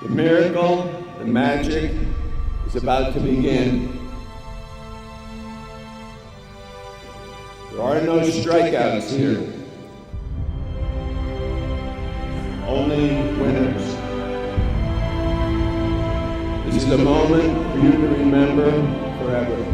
The miracle, the magic is about to begin. There are no strikeouts here. Only winners. This is a moment for you to remember forever.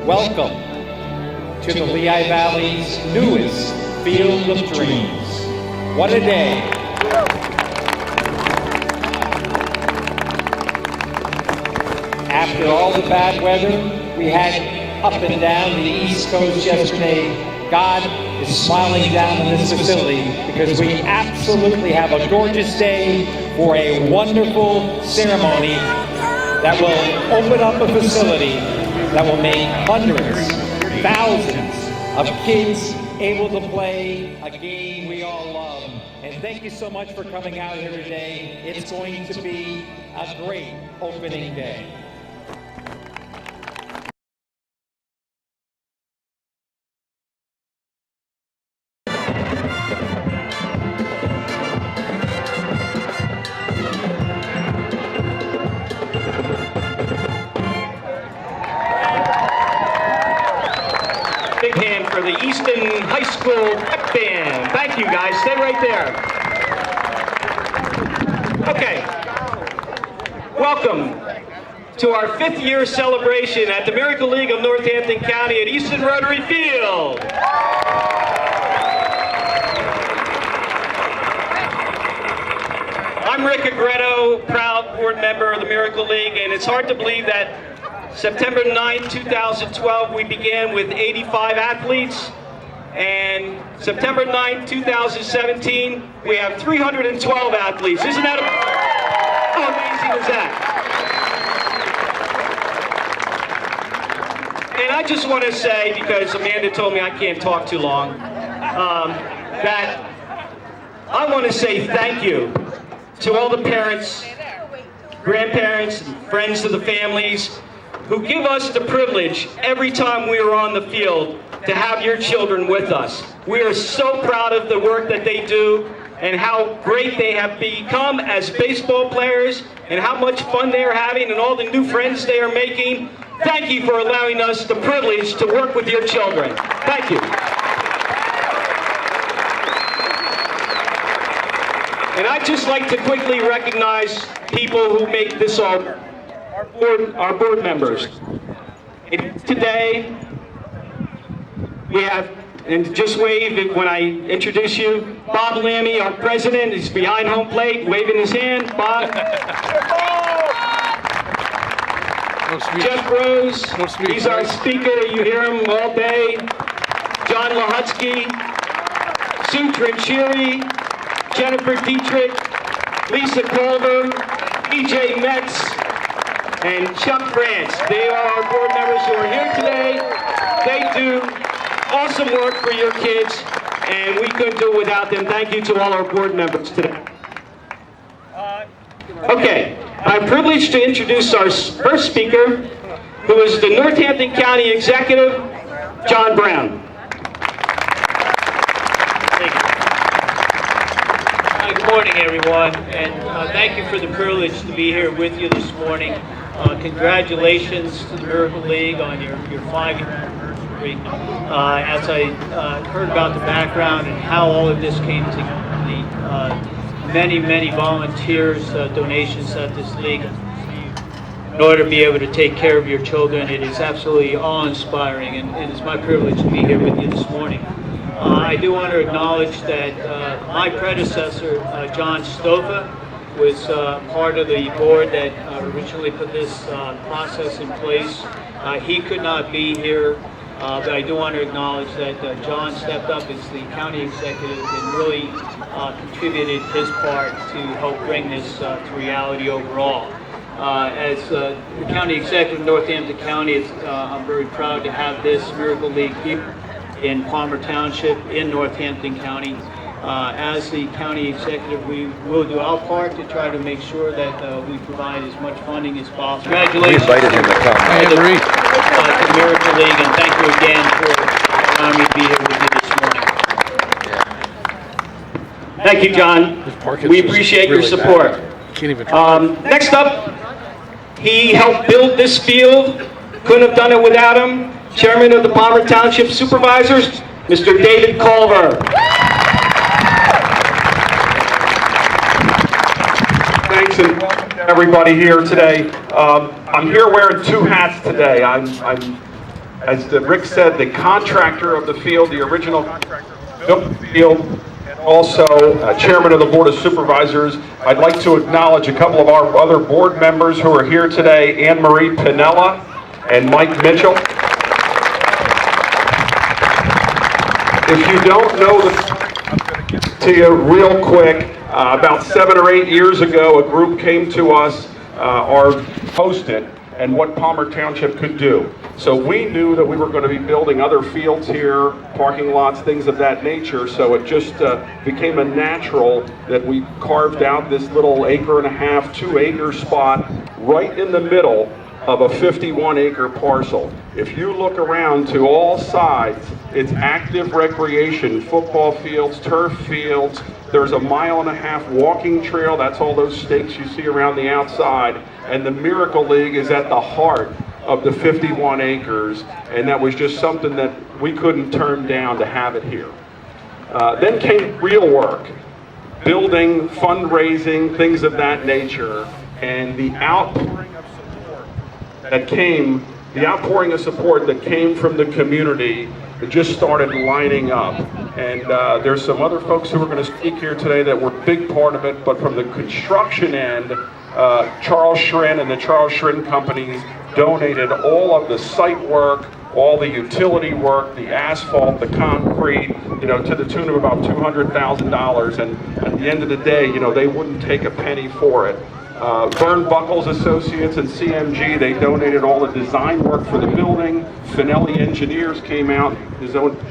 Welcome to the Lehigh Valley's newest Field of Dreams. What a day. After all the bad weather we had up and down the East Coast yesterday, God is smiling down on this facility because we absolutely have a gorgeous day for a wonderful ceremony that will open up a facility that will make hundreds, thousands of kids able to play a game we all love. And thank you so much for coming out here today. It's going to be a great opening day. Big hand for the Easton High School Pep Band. Thank you, guys. Stay right there. Okay. Welcome to our 5th year celebration at the Miracle League of Northampton County at Easton Rotary Field. I'm Rick Agretto, proud board member of the Miracle League, and it's hard to believe that September 9, 2012, we began with 85 athletes, and September 9, 2017, we have 312 athletes. Isn't that how amazing is that? And I just want to say, because Amanda told me I can't talk too long, that I want to say thank you to all the parents, grandparents, and friends of the families who give us the privilege every time we are on the field to have your children with us. We are so proud of the work that they do and how great they have become as baseball players and how much fun they are having and all the new friends they are making. Thank you for allowing us the privilege to work with your children. Thank you. And I'd just like to quickly recognize people who make this our board members. Today, we have, and just wave when I introduce you, Bob Lammy, our president, is behind home plate, waving his hand. Bob. Jeff Rose, he's our speaker. You hear him all day. John Lahutsky, Sue Trincheri, Jennifer Dietrich, Lisa Culver, EJ Metz, and Chuck France. They are our board members who are here today. They do awesome work for your kids, and we couldn't do it without them. Thank you to all our board members today. Okay, I'm privileged to introduce our first speaker, who is the Northampton County Executive, John Brown. Good morning, everyone, and thank you for the privilege to be here with you this morning. Congratulations to the Miracle League on your 5-year anniversary. As I heard about the background and how all of this came together, the many volunteers, donations that this league has in order to be able to take care of your children, it is absolutely awe-inspiring, and it's my privilege to be here with you this morning. I do want to acknowledge that my predecessor, John Stofa, was part of the board that originally put this process in place. He could not be here, but I do want to acknowledge that John stepped up as the county executive and really contributed his part to help bring this to reality overall. As the county executive of Northampton County, I'm very proud to have this Miracle League here in Palmer Township in Northampton County. As the county executive, we will do our part to try to make sure that we provide as much funding as possible. Congratulations invited him to come. to the Miracle League, and thank you again for allowing me to be here with you this morning. Thank you, John. We appreciate your support. Next up, he helped build this field. Couldn't have done it without him. Chairman of the Palmer Township Supervisors, Mr. David Culver. Thanks and welcome to everybody here today. I'm here wearing two hats today. I'm as Rick said, the contractor of the field, the original contractor built the field, and also chairman of the Board of Supervisors. I'd like to acknowledge a couple of our other board members who are here today, Anne Marie Pinella and Mike Mitchell. If you don't know the story, I'm going to give it to you real quick. About 7 or 8 years ago, a group came to us, hosted, and what Palmer Township could do. So we knew that we were going to be building other fields here, parking lots, things of that nature. So it just became a natural that we carved out this little 1.5 acre, 2 acre spot right in the middle of a 51-acre parcel. If you look around to all sides, it's active recreation, football fields, turf fields. There's a 1.5 mile walking trail. That's all those stakes you see around the outside. And the Miracle League is at the heart of the 51 acres. And that was just something that we couldn't turn down to have it here. Then came real work, building, fundraising, things of that nature. And the outpouring of support that came from the community, it just started lining up. And there's some other folks who are going to speak here today that were a big part of it, but from the construction end, Charles Schrin and the Charles Schrin companies donated all of the site work, all the utility work, the asphalt, the concrete, to the tune of about $200,000. And at the end of the day, they wouldn't take a penny for it. Vern Buckles Associates and CMG, they donated all the design work for the building. Finelli Engineers came out,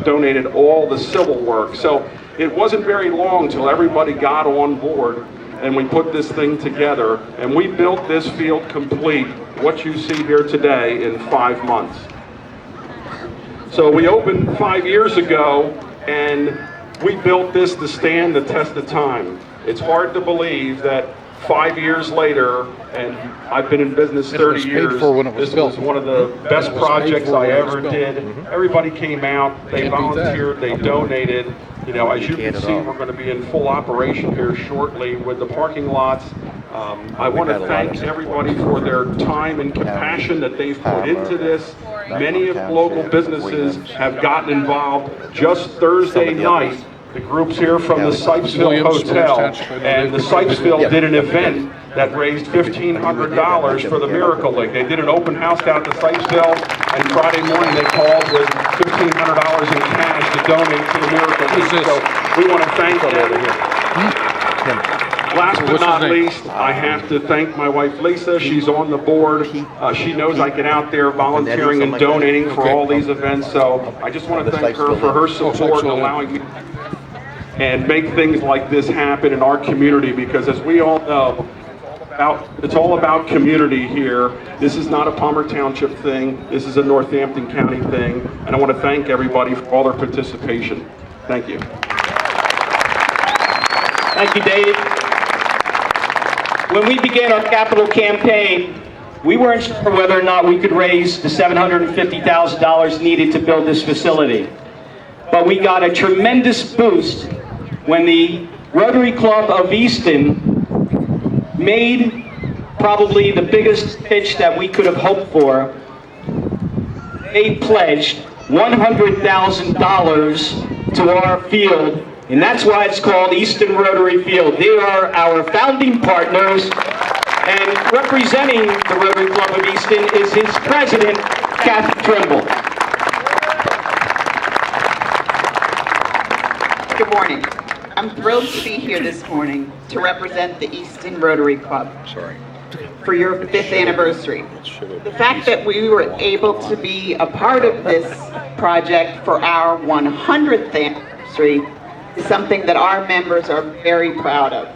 donated all the civil work. So it wasn't very long till everybody got on board and we put this thing together, and we built this field complete, what you see here today, in 5 months. So we opened 5 years ago, and we built this to stand the test of time. It's hard to believe that 5 years later, and I've been in business 30 years, this was one of the best projects I ever did. Everybody came out, they volunteered, they donated. As you can see, we're going to be in full operation here shortly with the parking lots. I want to thank everybody for their time and compassion that they've put into this. Many of the local businesses have gotten involved. Just Thursday night, the groups here from the Sipesville Hotel and the Sipesville did an event that raised $1,500 for the Miracle League. They did an open house down at the Sipesville, and Friday morning they called with $1,500 in cash to donate to the Miracle League. So we want to thank them. Last but not least, I have to thank my wife Lisa. She's on the board. She knows I get out there volunteering and donating for all these events. So I just want to thank her for her support and allowing me and make things like this happen in our community, because as we all know, it's all about community here. This is not a Palmer Township thing. This is a Northampton County thing. And I want to thank everybody for all their participation. Thank you. Thank you, Dave. When we began our capital campaign, we weren't sure whether or not we could raise the $750,000 needed to build this facility. But we got a tremendous boost when the Rotary Club of Easton made probably the biggest pitch that we could have hoped for. They pledged $100,000 to our field, and that's why it's called Easton Rotary Field. They are our founding partners, and representing the Rotary Club of Easton is his president, Kathy Trimble. Good morning. I'm thrilled to be here this morning to represent the Easton Rotary Club for your 5th anniversary. The fact that we were able to be a part of this project for our 100th anniversary is something that our members are very proud of.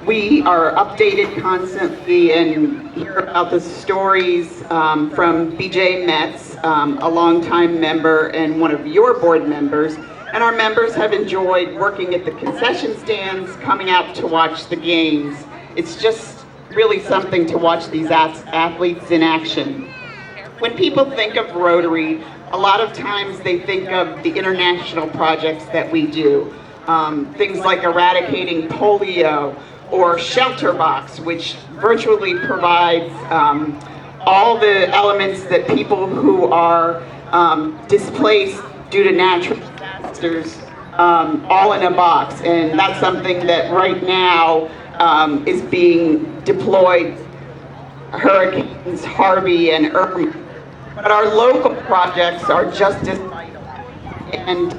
We are updated constantly and hear about the stories from BJ Metz, a longtime member and one of your board members. And our members have enjoyed working at the concession stands, coming out to watch the games. It's just really something to watch these athletes in action. When people think of Rotary, a lot of times they think of the international projects that we do. Things like eradicating polio or Shelter Box, which virtually provides all the elements that people who are displaced due to natural disasters all in a box. And that's something that right now is being deployed, Hurricanes Harvey and Irma. But our local projects are just as vital. And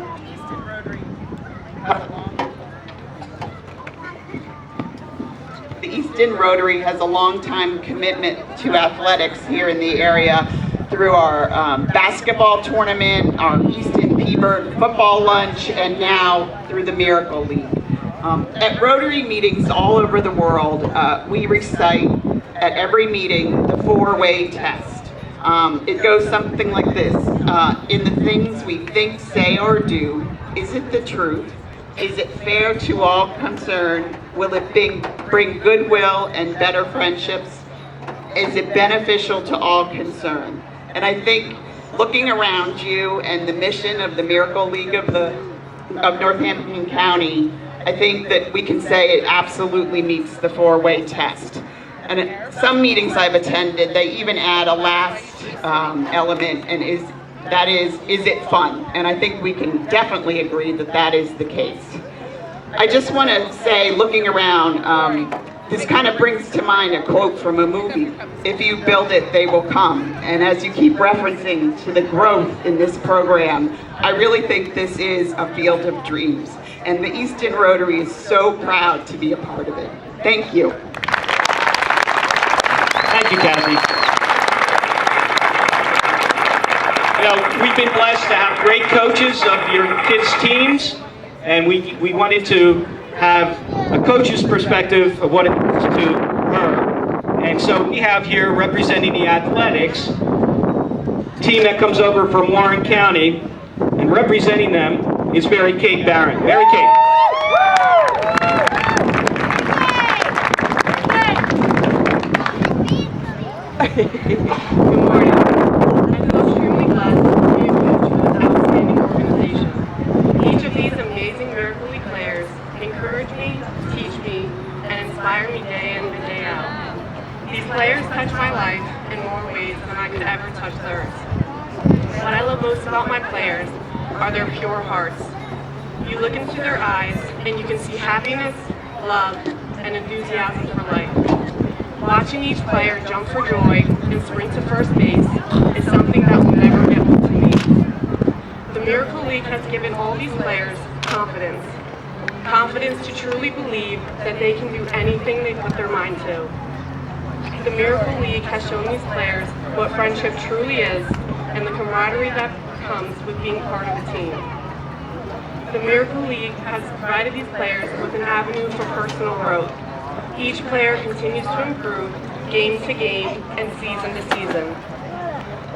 the Easton Rotary has a long-time commitment to athletics here in the area through our basketball tournament, our Easton P-Bird football lunch, and now through the Miracle League. At Rotary meetings all over the world, we recite at every meeting the four-way test. It goes something like this. In the things we think, say, or do, is it the truth? Is it fair to all concerned? Will it bring goodwill and better friendships? Is it beneficial to all concerned? And I think looking around you and the mission of the Miracle League of Northampton County, I think that we can say it absolutely meets the four-way test. And at some meetings I've attended, they even add a last element, and is it fun? And I think we can definitely agree that that is the case. I just want to say, looking around, this kind of brings to mind a quote from a movie: "If you build it, they will come." And as you keep referencing to the growth in this program, I really think this is a field of dreams. And the Easton Rotary is so proud to be a part of it. Thank you. Thank you, Kathy. You know, we've been blessed to have great coaches of your kids' teams, and we wanted to have a coach's perspective of what it means to her. And so we have here, representing the athletics, team that comes over from Warren County, and representing them is Mary Kate Barron. Mary Kate. Good morning. I feel extremely blessed to be a coach for this outstanding organization. Each of these amazing Miracle League players encourage me, teach me, and inspire me day in and day out. These players touch my life in more ways than I could ever touch theirs. What I love most about my players are their pure hearts. You look into their eyes and you can see happiness, love, and enthusiasm for life. Watching each player jump for joy and sprint to first base is something that will never get old to me. The Miracle League has given all these players confidence. Confidence to truly believe that they can do anything they put their mind to. The Miracle League has shown these players what friendship truly is and the camaraderie that comes with being part of a team. The Miracle League has provided these players with an avenue for personal growth. Each player continues to improve game to game and season to season.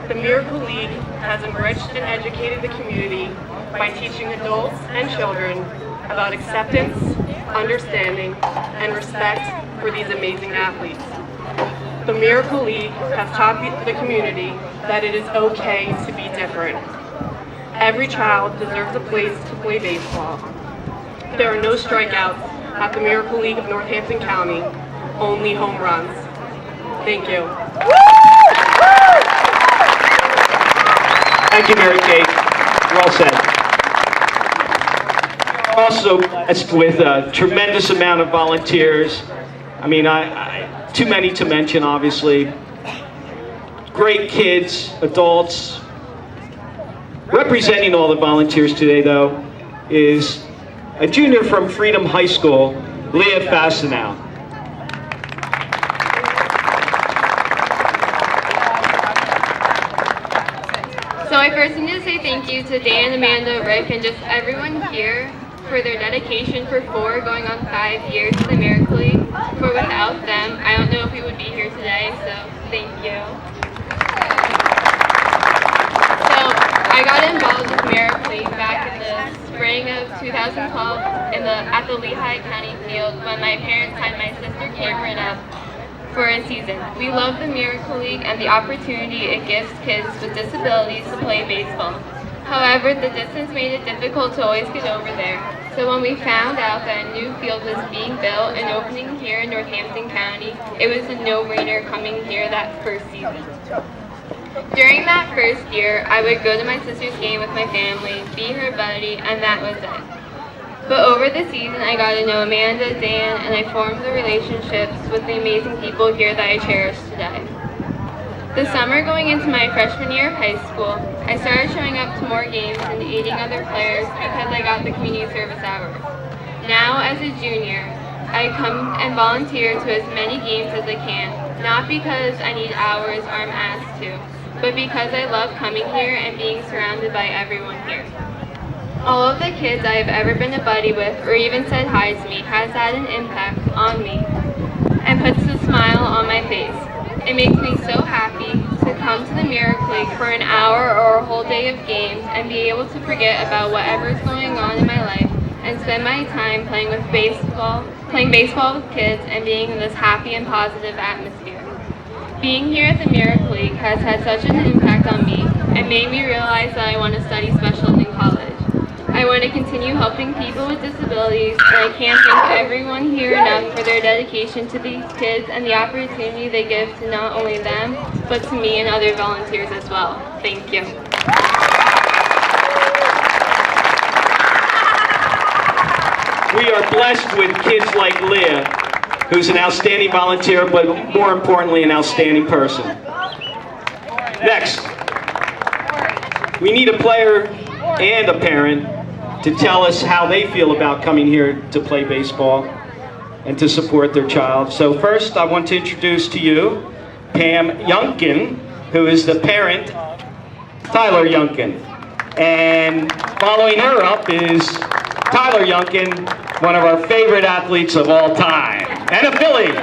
The Miracle League has enriched and educated the community by teaching adults and children about acceptance, understanding, and respect for these amazing athletes. The Miracle League has taught the community that it is okay to be different. Every child deserves a place to play baseball. There are no strikeouts at the Miracle League of Northampton County, only home runs. Thank you. Thank you, Mary Kate. Well said. Also blessed with a tremendous amount of volunteers. I mean, too many to mention, obviously. Great kids, adults. Representing all the volunteers today, though, is a junior from Freedom High School, Leah Fastenau. So I first need to say thank you to Dan, Amanda, Rick, and just everyone here for their dedication for 4 going on 5 years in the Miracle League. For without them, I don't know if we would be here today, so thank you. So I got involved with Miracle League back in the spring of 2012 at the Lehigh County Field when my parents signed my sister Cameron up for a season. We love the Miracle League and the opportunity it gives kids with disabilities to play baseball. However, the distance made it difficult to always get over there. So when we found out that a new field was being built and opening here in Northampton County, it was a no-brainer coming here that first season. During that first year, I would go to my sister's game with my family, be her buddy, and that was it. But over the season, I got to know Amanda, Dan, and I formed the relationships with the amazing people here that I cherish today. The summer going into my freshman year of high school, I started showing up to more games and aiding other players because I got the community service hours. Now, as a junior, I come and volunteer to as many games as I can, not because I need hours or I'm asked to, but because I love coming here and being surrounded by everyone here. All of the kids I have ever been a buddy with or even said hi to me has had an impact on me and puts a smile on my face. It makes me so happy to come to the Miracle League for an hour or a whole day of games and be able to forget about whatever's going on in my life and spend my time playing baseball with kids and being in this happy and positive atmosphere. Being here at the Miracle League has had such an impact on me and made me realize that I want to study special ed in college. I want to continue helping people with disabilities, and I can't thank everyone here enough for their dedication to these kids and the opportunity they give to not only them, but to me and other volunteers as well. Thank you. We are blessed with kids like Leah, who's an outstanding volunteer, but more importantly, an outstanding person. Next, we need a player and a parent to tell us how they feel about coming here to play baseball and to support their child. So first, I want to introduce to you Pam Youngkin, who is the parent, Tyler Youngkin. And following her up is Tyler Youngkin, one of our favorite athletes of all time, and a Philly.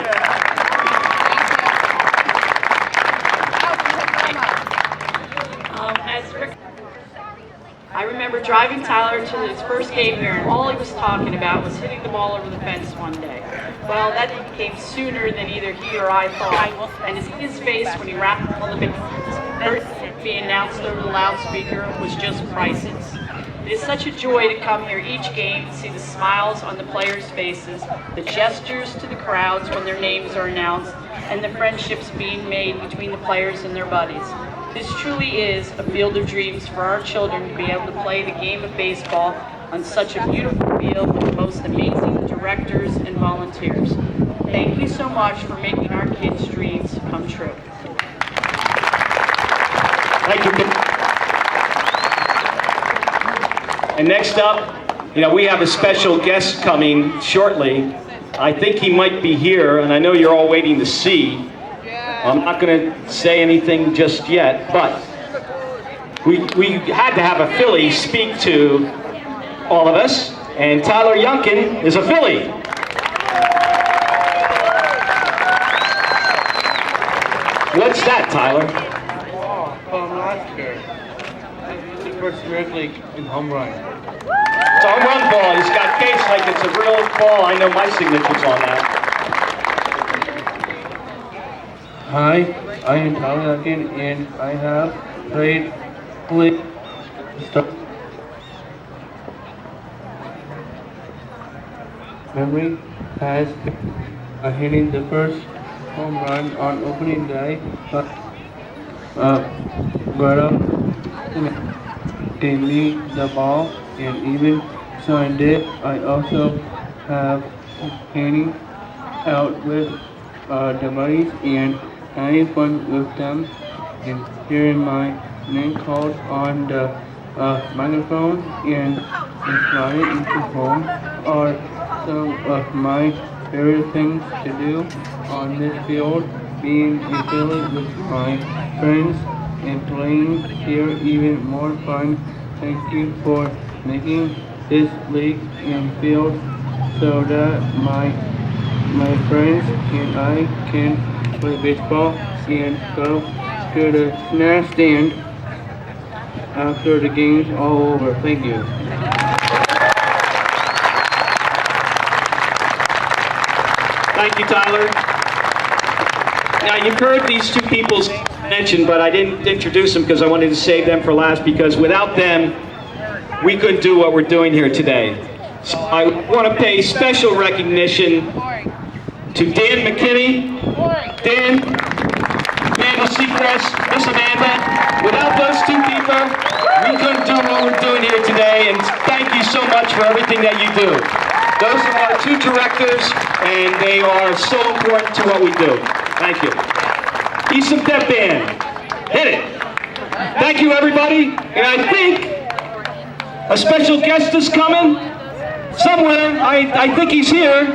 I remember driving Tyler to his first game here, and all he was talking about was hitting the ball over the fence one day. Well, that came sooner than either he or I thought, and his face when he wrapped on the bases, being announced over the loudspeaker, was just priceless. It is such a joy to come here each game to see the smiles on the players' faces, the gestures to the crowds when their names are announced, and the friendships being made between the players and their buddies. This truly is a field of dreams for our children to be able to play the game of baseball on such a beautiful field with the most amazing directors and volunteers. Thank you so much for making our kids' dreams come true. Thank you. And next up, we have a special guest coming shortly. I think he might be here, and I know you're all waiting to see. I'm not going to say anything just yet, but we had to have a Philly speak to all of us, and Tyler Youngkin is a Philly. What's that, Tyler? Last year, the first Miracle League in home run. It's a home run ball. He's got case like it's a real ball. I know my signature's on that. Hi, I am Tyler Youngkin, and I have played memory has hitting the first home run on opening day, but gave me the ball, and even so I did. I also have hanging out with the buddies and having fun with them, and hearing my name called on the microphone and flying into home are some of my favorite things to do on this field. Being affiliated with my friends and playing here even more fun. Thank you for making this league and field so that my friends and I can play baseball and go to the snack stand after the game's all over. Thank you. Thank you, Tyler. Now, you've heard these two people's mentioned, but I didn't introduce them because I wanted to save them for last, because without them, we couldn't do what we're doing here today. So I want to pay special recognition to Dan McKinney, Dan, Amanda Seacrest, Miss Amanda. Without those two people, we couldn't do what we're doing here today, and thank you so much for everything that you do. Those are our two directors, and they are so important to what we do. Thank you. Easton Pep Band, hit it. Thank you, everybody. And I think a special guest is coming somewhere. I think he's here.